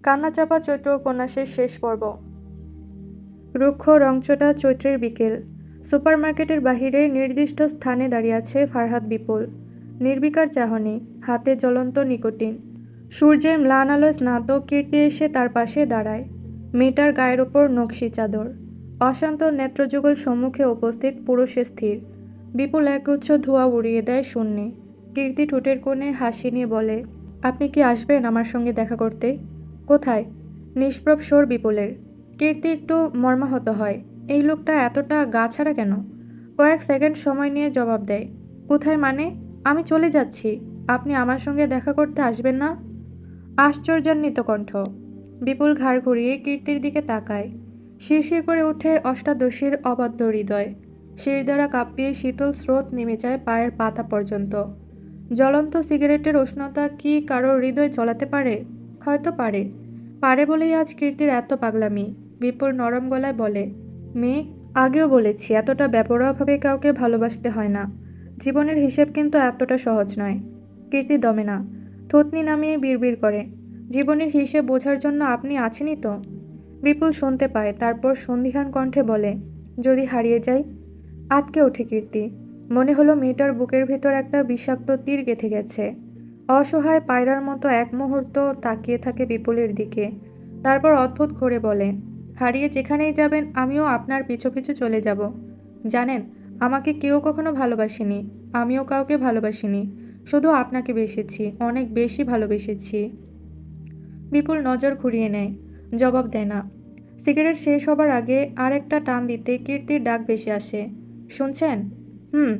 কান্নাচাপা চৈত্র উপন্যাসের শেষ পর্ব। রুক্ষ রংচটা চৈত্রের বিকেল। সুপারমার্কেটের বাহিরে নির্দিষ্ট স্থানে দাঁড়িয়ে আছে ফারহাদ বিপুল। নির্বিকার চাহনি, হাতে জ্বলন্ত নিকোটিন। সূর্যের ম্লান আলোয় স্নাত কীর্তি এসে তার পাশে দাঁড়ায়। মেয়েটার গায়ের ওপর নকশি চাদর। অশান্ত নেত্রযুগল সম্মুখে উপস্থিত পুরুষে স্থির। বিপুল একগুচ্ছ ধোঁয়া উড়িয়ে দেয় শূন্যে। কীর্তি ঠোঁটের কোণে হাসি নিয়ে বলে, আপনি কি আসবেন আমার সঙ্গে দেখা করতে? কোথায়? নিষ্প্রভ স্বর বিপুলের। কীর্তি একটু মর্মাহত হয়। এই লোকটা এতটা গা ছাড়া কেন? কয়েক সেকেন্ড সময় নিয়ে জবাব দেয়, কোথায় মানে? আমি চলে যাচ্ছি। আপনি আমার সঙ্গে দেখা করতে আসবেন না? আশ্চর্যান্বিত কণ্ঠ। বিপুল ঘাড় ঘুরিয়ে কীর্তির দিকে তাকায়। শিরশির করে ওঠে অষ্টাদশীর অবাধ্য হৃদয়। শিরদাঁড়া কাঁপিয়ে শীতল স্রোত নেমে যায় পায়ের পাতা পর্যন্ত। জ্বলন্ত সিগারেটের উষ্ণতা কি কারোর হৃদয় জ্বলাতে পারে? হয়তো পারে। পারে বলেই আজ কীর্তির এত পাগলামি। বিপুল নরম গলায় বলে, মেয়ে, আগেও বলেছি এতটা বেপরোয়াভাবে কাউকে ভালোবাসতে হয় না। জীবনের হিসেব কিন্তু এতটা সহজ নয়। কীর্তি দমে না। থুতনি নামিয়ে বিড়বিড় করে, জীবনের হিসেব বোঝার জন্য আপনি আছেনই তো। বিপুল শুনতে পায়, তারপর সন্দিহান কণ্ঠে বলে, যদি হারিয়ে যাই? আঁতকে ওঠে কীর্তি। মনে হলো মেয়েটার বুকের ভেতর একটা বিষাক্ত তীর গেঁথে গেছে। অসহায় পায়রার মতো এক মুহূর্ত তাকিয়ে থাকে বিপুলের দিকে। তারপর অদ্ভুত করে বলে, হারিয়ে যেখানেই যাবেন আমিও আপনার পিছু পিছু চলে যাব। জানেন, আমাকে কেউ কখনো ভালোবাসেনি। আমিও কাউকে ভালোবাসিনি। শুধু আপনাকে বেসেছি, অনেক বেশি ভালোবেসেছি। বিপুল নজর ঘুরিয়ে নেয়, জবাব দেয় না। সিগারেট শেষ হবার আগে আর একটা টান দিতে কীর্তির ডাক ভেসে আসে, শুনছেন? হুম।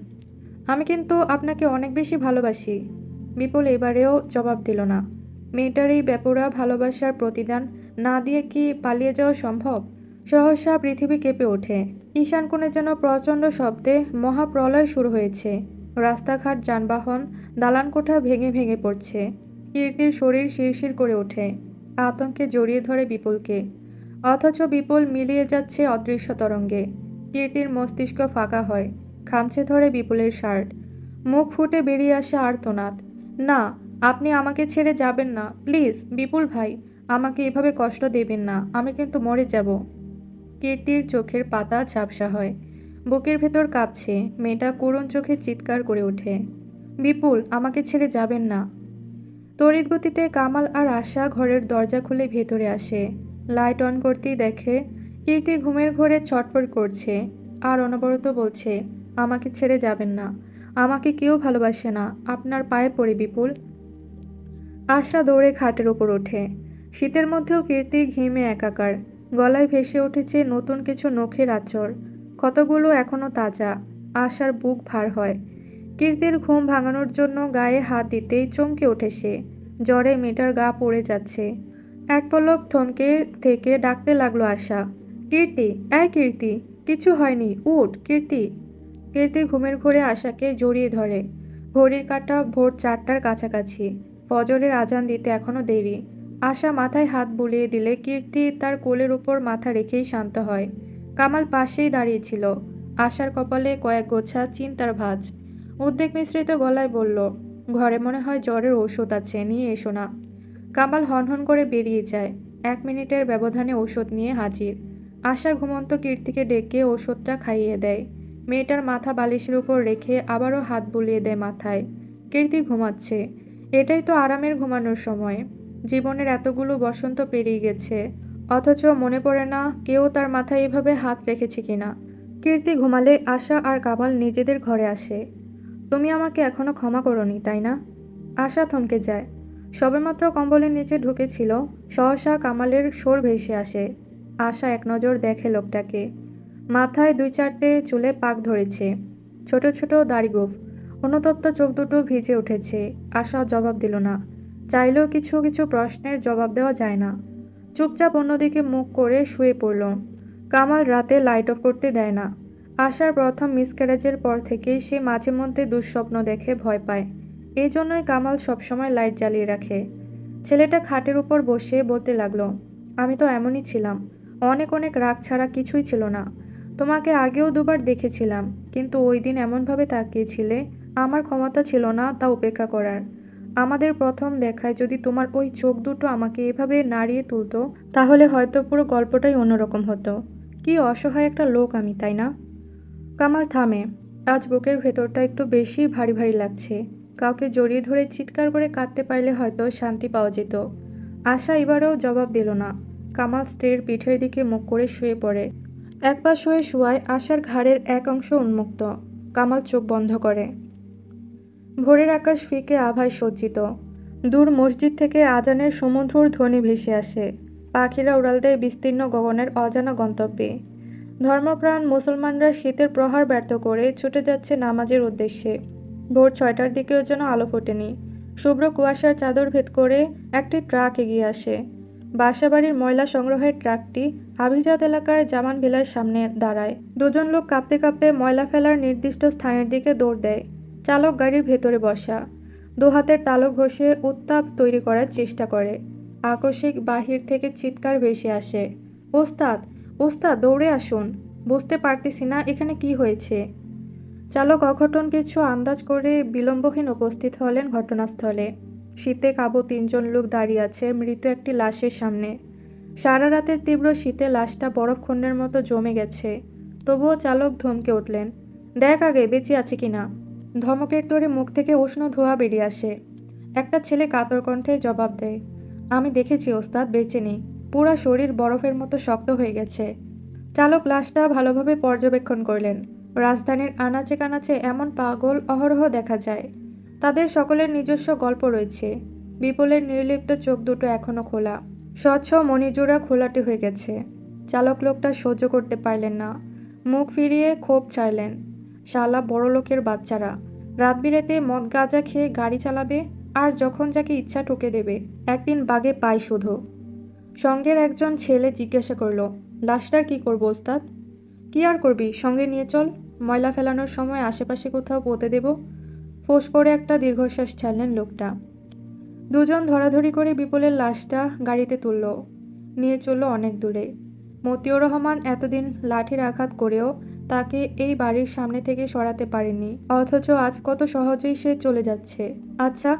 আমি কিন্তু আপনাকে অনেক বেশি ভালোবাসি। বিপুল এবারেও জবাব দিল না। মেয়েটার এই বেপরোয়া ভালোবাসার প্রতিদান না দিয়ে কি পালিয়ে যাওয়া সম্ভব? সহসা পৃথিবী কেঁপে ওঠে। ঈশান কোণে যেন প্রচণ্ড শব্দে মহাপ্রলয় শুরু হয়েছে। রাস্তাঘাট, যানবাহন, দালানকোঠা ভেঙে ভেঙে পড়ছে। কীর্তির শরীর শিরশির করে ওঠে। আতঙ্কে জড়িয়ে ধরে বিপুলকে। অথচ বিপুল মিলিয়ে যাচ্ছে অদৃশ্য তরঙ্গে। কীর্তির মস্তিষ্ক ফাঁকা হয়। খামচে ধরে বিপুলের শার্ট। মুখ ফুটে বেরিয়ে আসে আর্তনাদ, না, আপনি আমাকে ছেড়ে যাবেন না, প্লিজ বিপুল ভাই, আমাকে এভাবে কষ্ট দেবেন না, আমি কিন্তু মরে যাব। কীর্তির চোখের পাতা ঝাপসা হয়। বুকের ভেতর কাঁপছে। মেয়েটা করুণ চোখে চিৎকার করে ওঠে, বিপুল, আমাকে ছেড়ে যাবেন না। তড়িৎ গতিতে কামাল আর আশা ঘরের দরজা খুলে ভেতরে আসে। লাইট অন করতেই দেখে কীর্তি ঘুমের ঘোরে ছটফট করছে আর অনবরত বলছে, আমাকে ছেড়ে যাবেন না, আমাকে কেউ ভালোবাসে না, আপনার পায়ে পড়ে বিপুল। আশা দৌড়ে খাটের ওপর ওঠে। শীতের মধ্যেও কীর্তি ঘিমে একাকার। গলায় ভেসে উঠেছে নতুন কিছু নখের আঁচড়। ক্ষতগুলো এখনো তাজা। আশার বুক ভার হয়। কীর্তির ঘুম ভাঙানোর জন্য গায়ে হাত দিতেই চমকে ওঠে সে। জ্বরে মেয়েটার গা পড়ে যাচ্ছে। এক পলক থমকে থেকে ডাকতে লাগলো আশা, কীর্তি, এই কীর্তি, কিছু হয়নি, উঠ কীর্তি। কীর্তি ঘুমের ঘোরে আশাকে জড়িয়ে ধরে। ঘড়ির কাঁটা ভোর 4টার কাছাকাছি। ফজরের আজান দিতে এখনো দেরি। আশা মাথায় হাত বুলিয়ে দিলে কীর্তি তার কোলের উপর মাথা রেখেই শান্ত হয়। কামাল পাশেই দাঁড়িয়েছিল। আশার কপালে কয়েক গোছা চিন্তার ভাঁজ। উদ্বেগ মিশ্রিত গলায় বলল, ঘরে মনে হয় জ্বরের ঔষধ আছে, নিয়ে এসো না। কামাল হনহন করে বেরিয়ে যায়। 1 মিনিটের ব্যবধানে ঔষধ নিয়ে হাজির। আশা ঘুমন্ত কীর্তিকে ডেকে ওষুধটা খাইয়ে দেয়। মেয়েটার মাথা বালিশের উপর রেখে আবারও হাত বুলিয়ে দেয় মাথায়। কীর্তি ঘুমাচ্ছে। এটাই তো আরামের ঘুমানোর সময়। জীবনের এতগুলো বসন্ত পেরিয়ে গেছে, অথচ মনে পড়ে না কেউ তার মাথায় এভাবে হাত রেখেছে কিনা। কীর্তি ঘুমালে আশা আর কামাল নিজেদের ঘরে আসে। তুমি আমাকে এখনো ক্ষমা করোনি, তাই না? আশা থমকে যায়। সবেমাত্র কম্বলের নিচে ঢুকেছিল, সহসা কামালের স্বর ভেসে আসে। আশা এক নজর দেখে লোকটাকে। মাথায় 2-4টে চুলে পাক ধরেছে। ছোট ছোট দাড়িগোঁফ। অনুতপ্ত চোখ দুটো ভিজে উঠেছে। আশা জবাব দিল না। চাইলেও কিছু কিছু প্রশ্নের জবাব দেওয়া যায় না। চুপচাপ অন্যদিকে মুখ করে শুয়ে পড়ল। কামাল রাতে লাইট অফ করতে দেয় না। আশার প্রথম মিসক্যারেজের পর থেকেই সে মাঝে মধ্যে দুঃস্বপ্ন দেখে ভয় পায়। এই জন্যই কামাল সবসময় লাইট জ্বালিয়ে রাখে। ছেলেটা খাটের উপর বসে বলতে লাগলো, আমি তো এমনই ছিলাম, অনেক অনেক রাগ ছাড়া কিছুই ছিল না। তোমাকে আগেও 2বার দেখেছিলাম, কিন্তু ওই দিন এমনভাবে তাকিয়েছিলে, আমার ক্ষমতা ছিল না তা উপেক্ষা করার। আমাদের প্রথম দেখায় যদি তোমার ওই চোখ দুটো আমাকে এভাবে নাড়িয়ে তুলতো, তাহলে হয়তো পুরো গল্পটাই অন্যরকম হতো। কি অসহায় একটা লোক আমি, তাই না? কামাল থামে। আজ বুকের ভেতরটা একটু বেশি ভারী ভারী লাগছে। কাউকে জড়িয়ে ধরে চিৎকার করে কাঁদতে পারলে হয়তো শান্তি পাওয়া যেত। আশা এবারেও জবাব দিল না। কামাল স্ত্রীর পিঠের দিকে মুখ করে শুয়ে পড়ে। এক পাশ হয়ে শোয়ায় আশার ঘাড়ের এক অংশ উন্মুক্ত। কামাল চোখ বন্ধ করে। ভোরের আকাশ ফিকে আভায় সজ্জিত। দূর মসজিদ থেকে আজানের সুমধুর ধ্বনি ভেসে আসে। পাখিরা উড়াল দেয় বিস্তীর্ণ গগনের অজানা গন্তব্যে। ধর্মপ্রাণ মুসলমানরা শীতের প্রহার ব্যর্থ করে ছুটে যাচ্ছে নামাজের উদ্দেশ্যে। ভোর 6টার দিকেও যেন আলো ফোটেনি। শুভ্র কুয়াশার চাদর ভেদ করে একটি ট্রাক এগিয়ে আসে। বাসাবাড়ির ময়লা সংগ্রহের ট্রাকটি আভিজাত এলাকার জামান ভিলার সামনে দাঁড়ায়। দুজন লোক কাঁপতে কাঁপতে ময়লা ফেলার নির্দিষ্ট স্থানের দিকে দৌড় দেয়। চালক গাড়ির ভেতরে বসা, দুহাতের তালু ঘষে উত্তাপ তৈরি করার চেষ্টা করে। আকস্মিক বাহির থেকে চিৎকার ভেসে আসে, ওস্তাদ, ওস্তাদ, দৌড়ে আসুন! বুঝতে পারতেছি না এখানে কি হয়েছে। চালক অঘটন কিছু আন্দাজ করে বিলম্বহীন উপস্থিত হলেন ঘটনাস্থলে। শীতে কাবু 3জন লোক দাঁড়িয়ে আছে মৃত একটি লাশের সামনে। সারা রাতের তীব্র শীতে লাশটা বরফখণ্ডের মতো জমে গেছে। তবুও চালক ধমকে উঠলেন, দেখ আগে বেঁচে আছে কিনা। ধমকের তোড়ে মুখ থেকে উষ্ণ ধোঁয়া বেরিয়ে আসে। একটা ছেলে কাতর কণ্ঠে জবাব দেয়, আমি দেখেছি ওস্তাদ, বেঁচে নেই। পুরা শরীর বরফের মতো শক্ত হয়ে গেছে। চালক লাশটা ভালোভাবে পর্যবেক্ষণ করলেন। রাজধানীর আনাচে কানাচে এমন পাগল অহরহ দেখা যায়। তাদের সকলের নিজস্ব গল্প রয়েছে। বিপুলের নির্লিপ্ত চোখ দুটো এখনো খোলা, স্বচ্ছ মণিজোড়া খোলাটে হয়ে গেছে। চালক লোকটা সহ্য করতে পারলেন না, মুখ ফিরিয়ে ক্ষোভ ছাড়লেন। শালা বড়লোকের বাচ্চারা রাত বিরেতে মদ গাঁজা খেয়ে গাড়ি চালাবে, আর যখন যাকে ইচ্ছা ঠুকে দেবে। একদিন বাগে পায় শুধু। সঙ্গের একজন ছেলে জিজ্ঞাসা করল, লাশটার কি করবো ওস্তাদ? কি আর করবি, সঙ্গে নিয়ে চল, ময়লা ফেলানোর সময় আশেপাশে কোথাও পুঁতে দেব। ফোঁস করে একটা দীর্ঘশ্বাস ছাড়লেন লোকটা। দুজন ধরাধরি করে বিপুলের লাশটা গাড়িতে তুলল, নিয়ে চলল অনেক দূরে। মতিউর রহমান এতদিন লাঠির আঘাত করেও তাকে এই বাড়ির সামনে থেকে সরাতে পারেনি, অথচ আজ কত সহজেই সে চলে যাচ্ছে। আচ্ছা,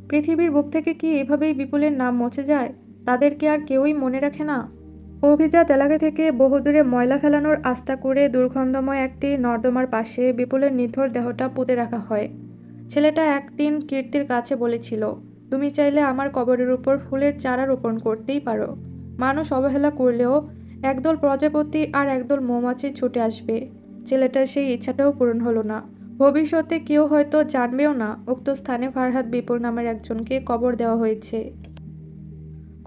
পৃথিবীর বুক থেকে কি এভাবেই বিপুলের নাম মুছে যায়? তাদেরকে আর কেউই মনে রাখে না? অভিজাত এলাকা থেকে বহুদূরে ময়লা ফেলানোর আস্থা করে দুর্গন্ধময় একটি নর্দমার পাশে বিপুলের নিথর দেহটা পুঁতে রাখা হয়। ছেলেটা একদিন কীর্তির কাছে বলেছিল, তুমি চাইলে আমার কবরের উপর ফুলের চারা রোপণ করতেই পারো। মানুষ অবহেলা করলেও একদল প্রজাপতি আর একদল মৌমাছি ছুটে আসবে। ছেলেটার সেই ইচ্ছাটাও পূরণ হলো না। ভবিষ্যতে কেউ হয়তো জানবেও না উক্ত স্থানে ফারহাদ বিপুল নামের একজনকে কবর দেওয়া হয়েছে।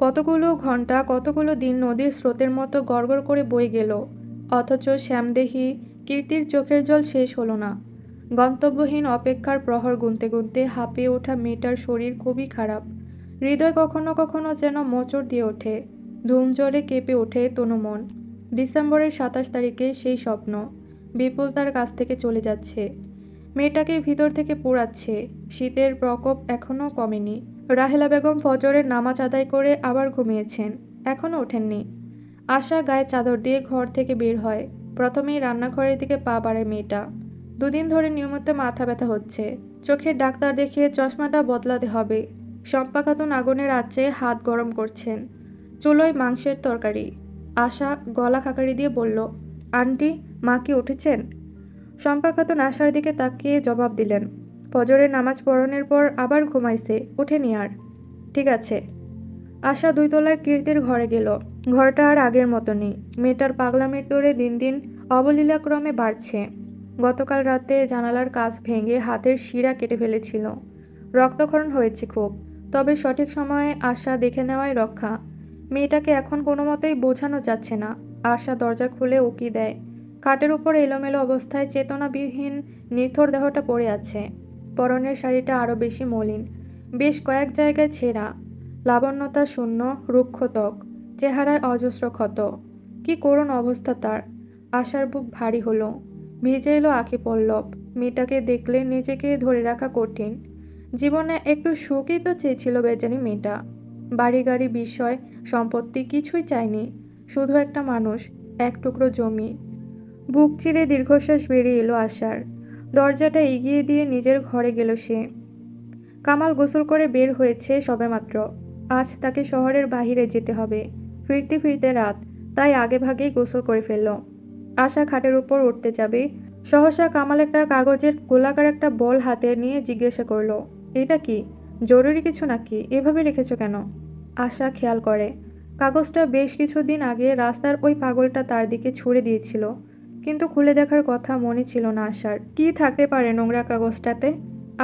কতগুলো ঘন্টা, কতগুলো দিন নদীর স্রোতের মতো গড়গড় করে বয়ে গেল, অথচ শ্যামদেহী কীর্তির চোখের জল শেষ হলো না। গন্তব্যহীন অপেক্ষার প্রহর গুনতে গুনতে হাঁপিয়ে ওঠা মেয়েটার শরীর খুবই খারাপ। হৃদয় কখনো কখনো যেন মোচড় দিয়ে ওঠে। ধুমঝড়ে কেঁপে ওঠে তনুমন। ডিসেম্বরের 27 তারিখে সেই স্বপ্ন, বিপুল তার কাছ থেকে চলে যাচ্ছে। মেয়েটাকে ভিতর থেকে পোড়াচ্ছে। শীতের প্রকোপ এখনও কমেনি। রাহেলা বেগম ফজরের নামাজ আদায় করে আবার ঘুমিয়েছেন, এখনও ওঠেননি। আশা গায়ে চাদর দিয়ে ঘর থেকে বের হয়। প্রথমেই রান্নাঘরের দিকে পা বাড়ায় মেয়েটা। দুদিন ধরে নিয়মিত মাথা ব্যথা হচ্ছে। চোখের ডাক্তার দেখিয়ে চশমাটা বদলাতে হবে। শম্পা খাতুন আগুনের আঁচে হাত গরম করছেন। চুলোয় মাংসের তরকারি। আশা গলা খাকারি দিয়ে বলল, আন্টি, মা কি উঠেছেন? শম্পা খাতুন আশার দিকে তাকিয়ে জবাব দিলেন, ফজরের নামাজ পড়নের পর আবার ঘুমাইছে, ওঠেনি আর। ঠিক আছে। আশা 2 তলার কীর্তির ঘরে গেল। ঘরটা আর আগের মতো নেই। মেয়েটার পাগলামির তোড়ে দিন দিন অবলীলাক্রমে বাড়ছে। গতকাল রাতে জানালার কাঁচ ভেঙে হাতের শিরা কেটে ফেলেছিল। রক্তক্ষরণ হয়েছে খুব, তবে সঠিক সময়ে আশা দেখে নেওয়াই রক্ষা। মেয়েটাকে এখন কোনো মতেই বোঝানো যাচ্ছে না। আশা দরজা খুলে উকি দেয়। খাটের উপর এলোমেলো অবস্থায় চেতনাবিহীন নিথর দেহটা পড়ে আছে। পরনের শাড়িটা আরও বেশি মলিন, বেশ কয়েক জায়গায় ছেঁড়া। লাবণ্যতা শূন্য, রুক্ষ ত্বক, চেহারায় অজস্র ক্ষত। কি করুণ অবস্থা তার। আশার বুক ভারী হলো, ভিজে এলো আঁখি পল্লব। মেয়েটাকে দেখলে নিজেকে ধরে রাখা কঠিন। জীবনে একটু সুখই তো চেয়েছিল বেচারি মেয়েটা। বাড়ি গাড়ি বিষয় সম্পত্তি কিছুই চায়নি, শুধু একটা মানুষ, এক টুকরো জমি। বুক চিরে দীর্ঘশ্বাস বেরিয়ে এলো আশার। দরজাটা এগিয়ে দিয়ে নিজের ঘরে গেল সে। কামাল গোসল করে বের হয়েছে সবেমাত্র। আজ তাকে শহরের বাহিরে যেতে হবে। ফিরতে ফিরতে রাত, তাই আগেভাগেই গোসল করে ফেলল। আশা খাটের উপর উঠতে যাবে, সহসা কামাল একটা কাগজের গোলাকার একটা বল হাতে নিয়ে জিজ্ঞাসা করলো, এটা কি? জরুরি কিছু নাকি? এভাবে রেখেছো কেন? আশা খেয়াল করে কাগজটা বেশ কিছুদিন আগে রাস্তার ওই পাগলটা তার দিকে ছুঁড়ে দিয়েছিল, কিন্তু খুলে দেখার কথা মনে ছিল না আশার। কি থাকতে পারে নোংরা কাগজটাতে?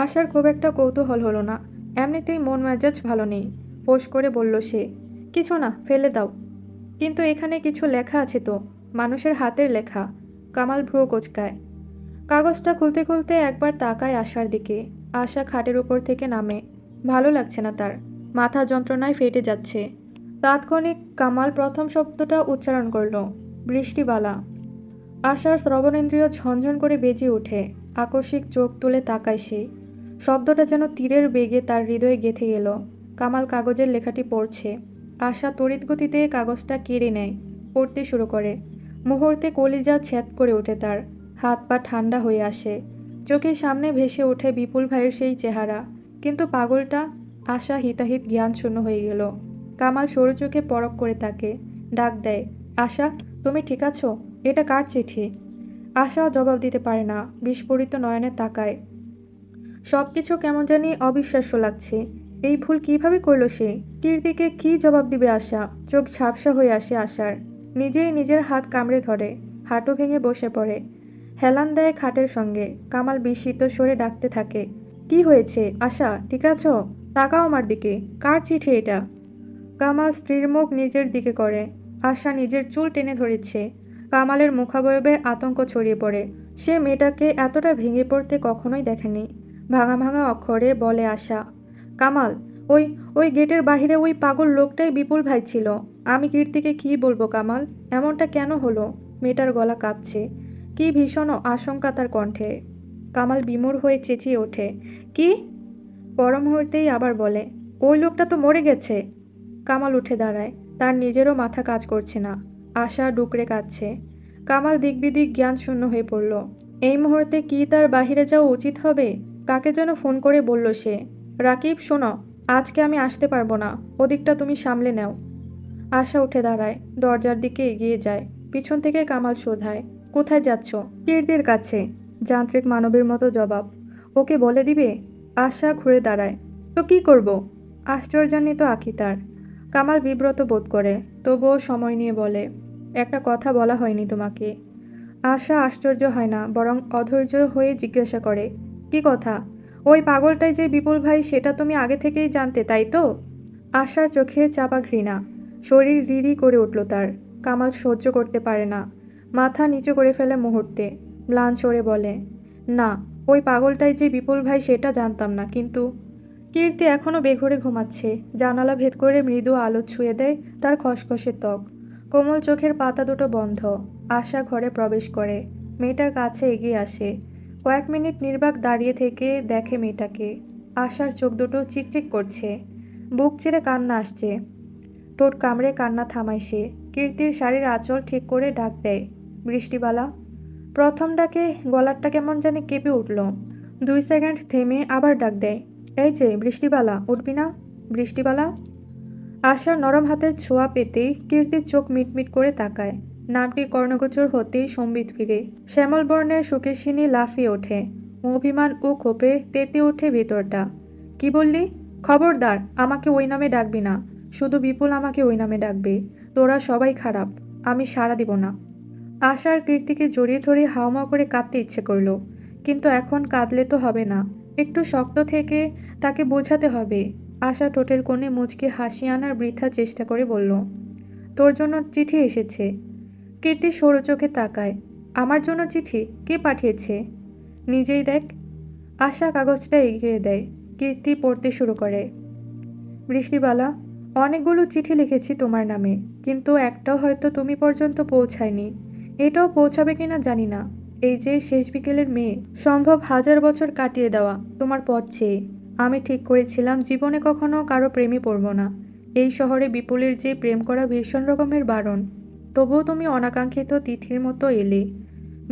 আশার খুব একটা কৌতূহল হলো না। এমনিতেই মন মেজাজ ভালো নেই। ফোঁস করে বলল সে, কিছু না, ফেলে দাও। কিন্তু এখানে কিছু লেখা আছে তো, মানুষের হাতের লেখা। কামাল ভ্রু কোঁচকায়। কাগজটা খুলতে খুলতে একবার তাকায় আশার দিকে। আশা খাটের উপর থেকে নামে। ভালো লাগছে না তার, মাথা যন্ত্রণায় ফেটে যাচ্ছে। তাৎক্ষণিক কামাল প্রথম শব্দটা উচ্চারণ করল, বৃষ্টিবালা। আশার শ্রবণেন্দ্রিয় ঝনঝন করে বেজে ওঠে। আকস্মিক চোখ তুলে তাকায় সে। শব্দটা যেন তীরের বেগে তার হৃদয়ে গেঁথে গেল। কামাল কাগজের লেখাটি পড়ছে। আশা তড়িৎ গতিতে কাগজটা কেড়ে নেয়, পড়তে শুরু করে। মুহূর্তে কলিজা ছ্যাদ করে ওঠে তার, হাত পা ঠান্ডা হয়ে আসে। চোখের সামনে ভেসে ওঠে বিপুল ভাইয়ের সেই চেহারা। কিন্তু পাগলটা? আশা হিতাহিত জ্ঞানশূন্য হয়ে গেল। কামাল সরু চোখে পরক করে তাকে ডাক দেয়, আশা, তুমি ঠিক আছো? এটা কার চিঠি? আশা জবাব দিতে পারে না, বিস্ফোরিত নয়নে তাকায়। সবকিছু কেমন জানি অবিশ্বাস্য লাগছে। এই ভুল কিভাবে করলো সে? কীর্তিকে কি জবাব দিবে আশা? চোখ ঝাপসা হয়ে আসে আশার। নিজেই নিজের হাত কামড়ে ধরে, হাঁটু ভেঙে বসে পড়ে। হেলান দেয় খাটের সঙ্গে। কামাল বিস্মিত স্বরে ডাকতে থাকে, কি হয়েছে আশা, ঠিক আছো? তাকাও আমার দিকে, কার চিঠি এটা? কামাল স্ত্রীর মুখ নিজের দিকে করে। আশা নিজের চুল টেনে ধরেছে। কামালের মুখাবয়বে আতঙ্ক ছড়িয়ে পড়ে। সে মেয়েটাকে এতটা ভেঙে পড়তে কখনোই দেখেনি। ভাঙা ভাঙা অক্ষরে বলে আশা, কামাল, ওই ওই গেটের বাহিরে ওই পাগল লোকটাই বিপুল ভাই ছিল। আমি কীর্তিকে কি বলবো কামাল? এমনটা কেন হলো? মেয়েটার গলা কাঁপছে। কি ভীষণ আশঙ্কা তার কণ্ঠে। কামাল বিমূঢ় হয়ে চেঁচিয়ে ওঠে, কি? পর মুহূর্তেই আবার বলে, ওই লোকটা তো মরে গেছে। কামাল উঠে দাঁড়ায়। তার নিজেরও মাথা কাজ করছে না। আশা ডুকরে কাঁদছে। কামাল দিকবিদিক জ্ঞান শূন্য হয়ে পড়ল। এই মুহূর্তে কি তার বাহিরে যাওয়া উচিত হবে? কাকে যেন ফোন করে বলল সে, রাকিব শোনো, আজকে আমি আসতে পারবো না, ওদিকটা তুমি সামলে নাও। আশা উঠে দাঁড়ায়, দরজার দিকে এগিয়ে যায়। পিছন থেকে কামাল শোধায়, কোথায় যাচ্ছ? কীর্তির কাছে। যান্ত্রিক মানবের মতো জবাব। ওকে বলে দিবে? আশা ঘুরে দাঁড়ায়। তো কি করব? আশ্চর্যান্বিত আঁখি তার। কামাল বিব্রত বোধ করে, তবুও সময় নিয়ে বলে, একটা কথা বলা হয়নি তোমাকে। আশা আশ্চর্য হয় না, বরং অধৈর্য হয়ে জিজ্ঞাসা করে, কি কথা? ওই পাগলটাই যে বিপুল ভাই, সেটা তুমি আগে থেকেই জানতে, তাই তো? আশার চোখে চাপা ঘৃণা। শরীর রিরি করে উঠল তার। কামাল সহ্য করতে পারে না। মাথা নিচু করে ফেলে মুহূর্তে। ম্লান স্বরে বলে, না, ওই পাগলটাই যে বিপুল ভাই সেটা জানতাম না, কিন্তু। কীর্তি এখনও বেঘরে ঘুমাচ্ছে। জানালা ভেদ করে মৃদু আলো ছুঁয়ে দেয় তার খসখসে ত্বক। কোমল চোখের পাতা দুটো বন্ধ। আশা ঘরে প্রবেশ করে। মেয়েটার কাছে এগিয়ে আসে। কয়েক মিনিট নির্বাক দাঁড়িয়ে থেকে দেখে মেয়েটাকে। আশার চোখ দুটো চিকচিক করছে। বুক চিরে কান্না আসছে। ঠোঁট কামড়ে কান্না থামায় সে। কীর্তির শাড়ির আঁচল ঠিক করে ডাক দেয়, বৃষ্টিবালা। প্রথম ডাকে গলাটা কেমন জানি কেঁপে উঠল। 2 সেকেন্ড থেমে আবার ডাক দেয়, এই যে বৃষ্টিবালা, উঠবি না? বৃষ্টিবালা। আশার নরম হাতের ছোঁয়া পেতেই কীর্তির চোখ মিটমিট করে তাকায়। নামটি কর্ণগোচর হতেই সম্বিত ফিরে। শ্যামল বর্ণের সুকেশিনী লাফিয়ে ওঠে। অভিমান ও ক্ষোভে তেতে ওঠে ভেতরটা। কি বললি? খবরদার, আমাকে ওই নামে ডাকবি না। শুধু বিপুল আমাকে ওই নামে ডাকবে। তোরা সবাই খারাপ। আমি সাড়া দিব না। আশার কীর্তিকে জড়িয়ে ধরে হাওমাও করে কাঁদতে ইচ্ছে করল। কিন্তু এখন কাঁদলে তো হবে না। একটু শক্ত থেকে তাকে বোঝাতে হবে। আশা ঠোঁটের কোণে মুচকি হাসি আনার বৃথা চেষ্টা করে বলল, তোর জন্য চিঠি এসেছে। কীর্তি সরু চোখে তাকায়। আমার জন্য চিঠি? কে পাঠিয়েছে? নিজেই দেখ। আশা কাগজটা এগিয়ে দেয়। কীর্তি পড়তে শুরু করে, বৃষ্টিবালা, অনেকগুলো চিঠি লিখেছি তোমার নামে, কিন্তু একটাও হয়তো তুমি পর্যন্ত পৌঁছায়নি। এটাও পৌঁছাবে কিনা জানি না। এই যে শেষ বিকেলের মেয়ে, সম্ভব 1000 বছর কাটিয়ে দেওয়া তোমার পথ চেয়ে। আমি ঠিক করেছিলাম জীবনে কখনো কারো প্রেমে পড়ব না। এই শহরে বিপুলের যে প্রেম করা ভীষণ রকমের বারণ। তবুও তুমি অনাকাঙ্ক্ষিত তিথির মতো এলে।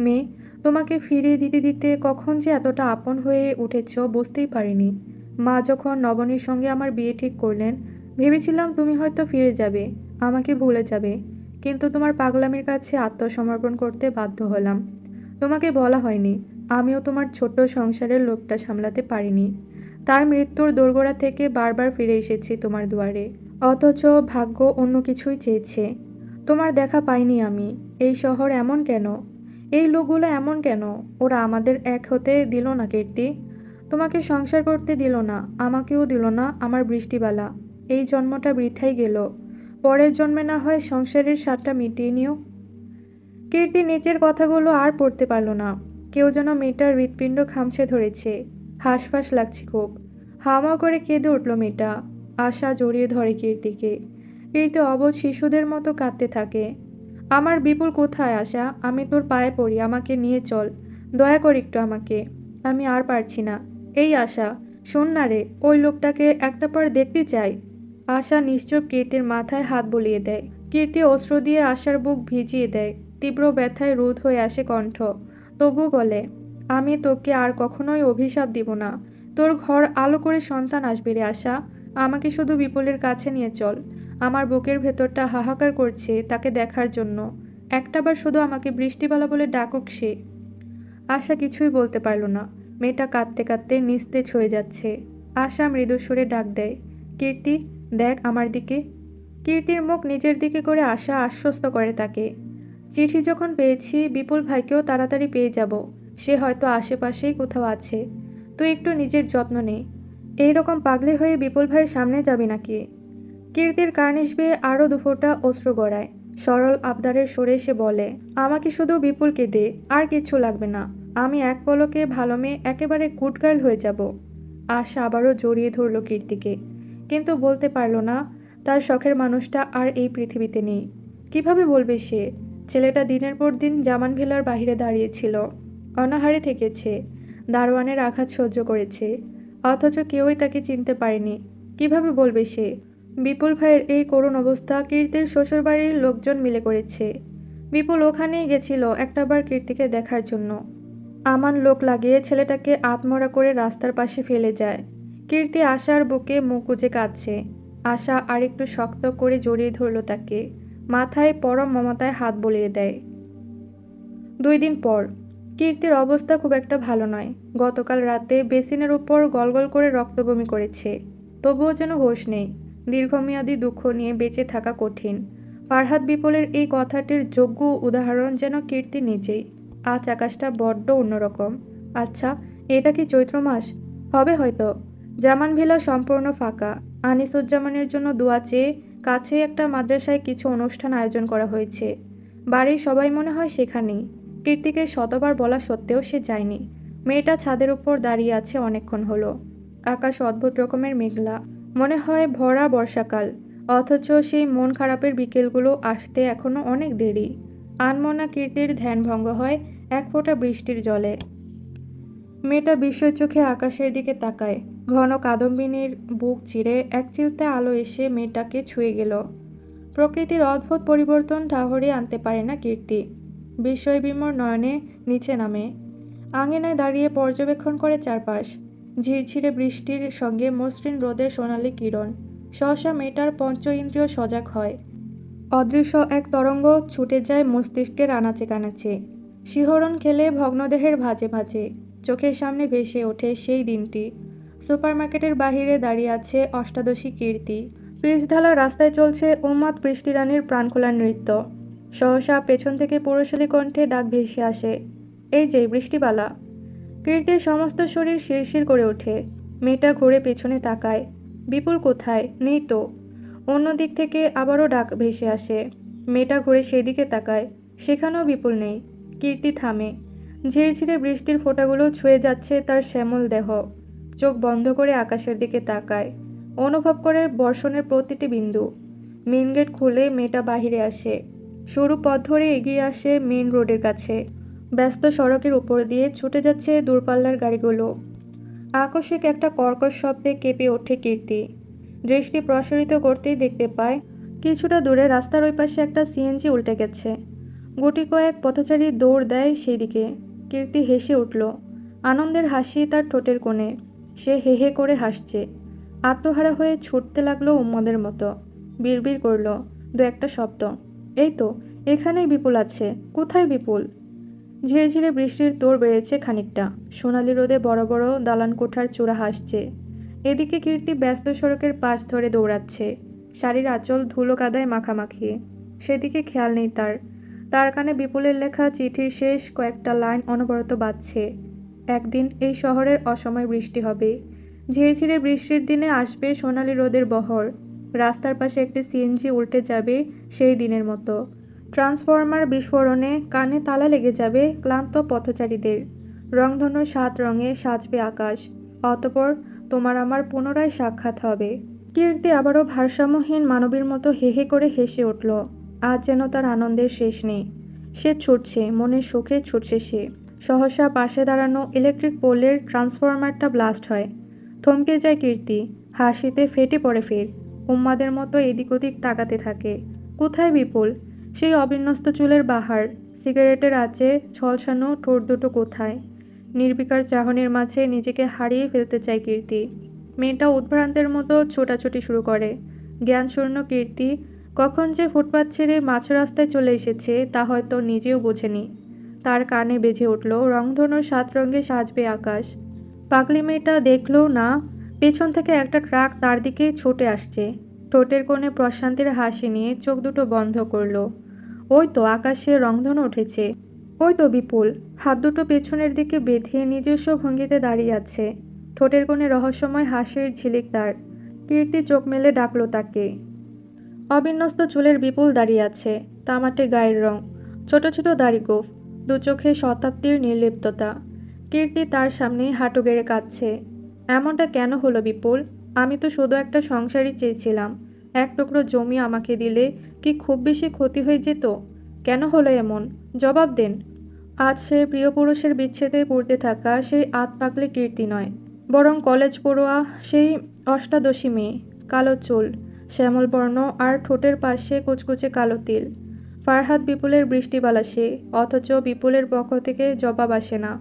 মেয়ে, তোমাকে ফিরিয়ে দিতে দিতে কখন যে এতটা আপন হয়ে উঠেছ বুঝতেই পারিনি। মা যখন নবনীর সঙ্গে আমার বিয়ে ঠিক করলেন, ভেবেছিলাম তুমি হয়তো ফিরে যাবে, আমাকে ভুলে যাবে। কিন্তু তোমার পাগলামির কাছে আত্মসমর্পণ করতে বাধ্য হলাম। তোমাকে বলা হয়নি, আমিও তোমার ছোট্ট সংসারের লোকটা সামলাতে পারিনি। তাই মৃত্যুর দোরগোড়া থেকে বারবার ফিরে এসেছি তোমার দুয়ারে। অথচ ভাগ্য অন্য কিছুই চেয়েছে। তোমার দেখা পাইনি আমি। এই শহর এমন কেন? এই লোকগুলো এমন কেন? ওরা আমাদের এক হতে দিল না কীর্তি। তোমাকে সংসার করতে দিল না, আমাকেও দিল না আমার বৃষ্টিবালা। এই জন্মটা বৃথাই গেল। পরের জন্মে না হয় সংসারের স্বাদটা মিটিয়ে নিও। কীর্তি নিচের কথাগুলো আর পড়তে পারল না। কেউ যেন মেয়েটার হৃৎপিণ্ড খামছে ধরেছে। হাঁসফাঁস লাগছে খুব। হাওয়া করে কেঁদে উঠল মেয়েটা। আশা জড়িয়ে ধরে কীর্তিকে। কীর্তি অবোধ শিশুদের মতো কাঁদতে থাকে। আমার বিপুল কোথায় আশা? আমি তোর পায়ে পড়ি, আমাকে নিয়ে চল। দয়া কর একটু আমাকে। আমি আর পারছি না। এই আশা, শোন না রে, ওই লোকটাকে একটা পর দেখতে চাই। আশা নিশ্চুপ কীর্তির মাথায় হাত বুলিয়ে দেয়। কীর্তি অশ্রু দিয়ে আশার বুক ভিজিয়ে দেয়। তীব্র ব্যথায় রোধ হয়ে আসে কণ্ঠ। তবু বলে, আমি তোকে আর কখনোই অভিশাপ দিব না। তোর ঘর আলো করে সন্তান আসবে রে আশা। আমাকে শুধু বিপুলের কাছে নিয়ে চল। আমার বুকের ভেতরটা হাহাকার করছে তাকে দেখার জন্য। একটাবার শুধু আমাকে বৃষ্টিবালা বলে ডাকুক সে। আশা কিছুই বলতে পারল না। মেয়েটা কাঁদতে কাঁদতে নিস্তেজ হয়ে যাচ্ছে। আশা মৃদু সুরে ডাক দেয়, কীর্তি, দেখ আমার দিকে। কীর্তির মুখ নিজের দিকে করে আশা আশ্বস্ত করে তাকে। চিঠি যখন পেয়েছি, বিপুল ভাইকেও তাড়াতাড়ি পেয়ে যাব। সে হয়তো আশেপাশেই কোথাও আছে। তুই একটু নিজের যত্ন নে। এইরকম পাগলি হয়ে বিপুল ভাইয়ের সামনে যাবি নাকি? কীর্তির কার্নিশ বেয়ে আরও দুফোঁটা অশ্রু গড়ায়। সরল আবদারের সুরে সে বলে, আমাকে শুধু বিপুলকে দে, আর কিচ্ছু লাগবে না। আমি এক পলকে ভালো মেয়ে, একেবারে গুড গার্ল হয়ে যাব। আশা আবারও জড়িয়ে ধরল কীর্তিকে। কিন্তু বলতে পারল না, তার শখের মানুষটা আর এই পৃথিবীতে নেই। কিভাবে বলবে সে? ছেলেটা দিনের পর দিন জামান ভিলার বাহিরে দাঁড়িয়েছিল, অনাহারে থেকেছে, দারোয়ানের আঘাত সহ্য করেছে, অথচ কেউই তাকে চিনতে পারেনি। কিভাবে বলবে সে? বিপুল ভাইয়ের এই করুণ অবস্থা কীর্তির শ্বশুরবাড়ির লোকজন মিলে করেছে। বিপুল ওখানেই গেছিল একটাবার কীর্তিকে দেখার জন্য। আমান লোক লাগিয়ে ছেলেটাকে আত্মরা করে রাস্তার পাশে ফেলে যায়। কীর্তি আশার বুকে মুখ গুজে কাঁদছে। আশা আরেকটু শক্ত করে জড়িয়ে ধরল তাকে। মাথায় পরম মমতায় হাত বুলিয়ে দেয়। 2 দিন পর। কীর্তির অবস্থা খুব একটা ভালো নয়। গতকাল রাতে বেসিনের উপর গলগল করে রক্ত বমি করেছে। তবুও যেন হোশ নেই। দীর্ঘমেয়াদী দুঃখ নিয়ে বেঁচে থাকা কঠিন। ফারহাদ বিপুলের এই কথাটির যোগ্য উদাহরণ যেন কীর্তি নিজেই। আজ আকাশটা বড্ড অন্যরকম। আচ্ছা, এটা কি চৈত্র মাস? হবে হয়তো। জামান ভিলা সম্পূর্ণ ফাঁকা। আনিসুজ্জামানের জন্য দোয়া চেয়ে কাছে একটা মাদ্রাসায় কিছু অনুষ্ঠান আয়োজন করা হয়েছে। বাড়ির সবাই মনে হয় সেখানেই। কীর্তিকে শতবার বলা সত্ত্বেও সে যায়নি। মেয়েটা ছাদের উপর দাঁড়িয়ে আছে অনেকক্ষণ হলো। আকাশ অদ্ভুত রকমের মেঘলা। মনে হয় ভরা বর্ষাকাল। অথচ সেই মন খারাপের বিকেলগুলো আসতে এখনো অনেক দেরি। আনমনা কীর্তির ধ্যানভঙ্গ হয় এক ফোঁটা বৃষ্টির জলে। মেয়েটা বিস্ময় চোখে আকাশের দিকে তাকায়। ঘন কাদম্বিনীর বুক চিরে এক চিলতে আলো এসে মেয়েটাকে ছুঁয়ে গেল। প্রকৃতির অদ্ভুত পরিবর্তন ঠাহরে আনতে পারে না কীর্তি। বিস্ময়বিমর নয়নে নিচে নামে। আঙিনায় দাঁড়িয়ে পর্যবেক্ষণ করে চারপাশ। ঝিরঝিরে বৃষ্টির সঙ্গে মসৃণ রোদের সোনালি কিরণ। সহসা মেয়েটার পঞ্চ ইন্দ্রিয় সজাগ হয়। অদৃশ্য এক তরঙ্গ ছুটে যায় মস্তিষ্কের আনাচে কানাচে। শিহরণ খেলে ভগ্নদেহের ভাঁজে ভাঁজে। চোখের সামনে ভেসে ওঠে সেই দিনটি। সুপারমার্কেটের বাহিরে দাঁড়িয়ে আছে অষ্টাদশী কীর্তি। পিচঢালা রাস্তায় চলছে উন্মাদ বৃষ্টিরানীর প্রাণখোলা নৃত্য। সহসা পেছন থেকে পুরুষালী কণ্ঠে ডাক ভেসে আসে, এই যে বৃষ্টিবালা। কীর্তির সমস্ত শরীর শিরশির করে ওঠে। মেয়েটা ঘুরে পেছনে তাকায়। বিপুল কোথায়? নেই তো। অন্য দিক থেকে আবারও ডাক ভেসে আসে। মেয়েটা ঘুরে সেদিকে তাকায়। সেখানেও বিপুল নেই। কীর্তি থামে। ঝিরঝিরে বৃষ্টির ফোঁটাগুলো ছুঁয়ে যাচ্ছে তার শ্যামল দেহ। চোখ বন্ধ করে আকাশের দিকে তাকায়। অনুভব করে বর্ষণের প্রতিটি বিন্দু। মেন গেট খুলে মেয়েটা বাহিরে আসে। সরু পথ ধরে এগিয়ে আসে মেন রোডের কাছে। ব্যস্ত সড়কের উপর দিয়ে ছুটে যাচ্ছে দূরপাল্লার গাড়িগুলো। আকস্মিক একটা কর্কশ শব্দে কেঁপে ওঠে কীর্তি। দৃষ্টি প্রসারিত করতেই দেখতে পায় কিছুটা দূরে রাস্তার ওই পাশে একটা সিএনজি উল্টে গেছে। গুটি কয়েক পথচারী দৌড় দেয় সেই দিকে। কীর্তি হেসে উঠল। আনন্দের হাসি তার ঠোঁটের কোণে। সে হে হে করে হাসছে। আত্মহারা হয়ে ছুটতে লাগলো উন্মাদের মতো। বিড়বিড় করল দু একটা শব্দ। এই তো, এখানেই বিপুল আছে। কোথায় বিপুল? ঝিরঝিরে বৃষ্টির তোড় বেড়েছে খানিকটা। সোনালি রোদে বড় বড় দালান কোঠার চূড়া হাসছে। এদিকে কীর্তি ব্যস্ত সড়কের পাশ ধরে দৌড়াচ্ছে। শাড়ির আঁচল ধুলো কাদায় মাখামাখি। সেদিকে খেয়াল নেই তার। তার কানে বিপুলের লেখা চিঠির শেষ কয়েকটা লাইন অনবরত বাজছে। একদিন এই শহরের অসময় বৃষ্টি হবে। ঝিরঝিরে বৃষ্টির দিনে আসবে সোনালি রোদের বহর। রাস্তার পাশে একটি সিএনজি উল্টে যাবে সেই দিনের মতো। ট্রান্সফরমার বিস্ফোরণে কানে তালা লেগে যাবে ক্লান্ত পথচারীদের। রংধনুর 7 রঙে সাজবে আকাশ। অতঃপর তোমার আমার পুনরায় সাক্ষাৎ হবে। কীর্তি আবারও ভারসাম্যহীন মানবীর মতো হে হে করে হেসে উঠল। আজ যেন তার আনন্দের শেষ নেই। সে ছুটছে, মনের সুখে ছুটছে সে। সহসা পাশে দাঁড়ানো ইলেকট্রিক পোলের ট্রান্সফরমারটা ব্লাস্ট হয়। থমকে যায় কীর্তি। হাসিতে ফেটে পড়ে ফের। উন্মাদের মতো এদিক ওদিক তাকাতে থাকে। কোথায় বিপুল? সেই অবিন্যস্ত চুলের বাহার, সিগারেটের আঁচে ঝলসানো ঠোঁট দুটো কোথায়? নির্বিকার চাহনির মাঝে নিজেকে হারিয়ে ফেলতে চায় কীর্তি। মেয়েটা উদ্ভ্রান্তের মতো ছোটাছুটি শুরু করে। জ্ঞানশূন্য কীর্তি কখন যে ফুটপাত ছেড়ে মাঝ রাস্তায় চলে এসেছে তা হয়তো নিজেও বোঝেনি। তার কানে বেজে উঠল রংধনুর 7 রঙে সাজবে আকাশ। পাগলি মেয়েটা দেখল না, পেছন থেকে একটা ট্রাক তার দিকে ছুটে আসছে। ঠোঁটের কোণে প্রশান্তির হাসি নিয়ে চোখ দুটো বন্ধ করল। ওই তো আকাশে রংধনু উঠেছে। ওই তো বিপুল, হাত দুটো পেছনের দিকে বেঁধে নিজস্ব ভঙ্গিতে দাঁড়িয়ে আছে। ঠোঁটের কোণে রহস্যময় হাসির ঝিলিক তার। কীর্তি চোখ মেলে ডাকল তাকে। অবিন্যস্ত চুলের বিপুল দাঁড়িয়ে আছে। তামাটে গায়ের রং, ছোট ছোট দাড়ি গোঁফ, দু চোখে শতাব্দীর নির্লিপ্ততা। কীর্তি তার সামনে হাঁটু গেড়ে কাঁদছে। এমনটা কেন হলো বিপুল? আমি তো শুধু একটা সংসারই চেয়েছিলাম। এক টুকরো জমি আমাকে দিলে কি খুব বেশি ক্ষতি হয়ে যেত? কেন হলো এমন? জবাব দেন। আজ সে প্রিয় পুরুষের বিচ্ছেদে পড়তে থাকা সেই আত পাগলি কীর্তি নয়, বরং কলেজ পড়ুয়া সেই অষ্টাদশী মেয়ে। কালো চুল, শ্যামল বর্ণ আর ঠোঁটের পাশে কুচকুচে কালো তিল। ফারহাদ বিপুলের বৃষ্টিবালা সে, অথচ বিপুলের পক্ষ থেকে জবাব আসে না।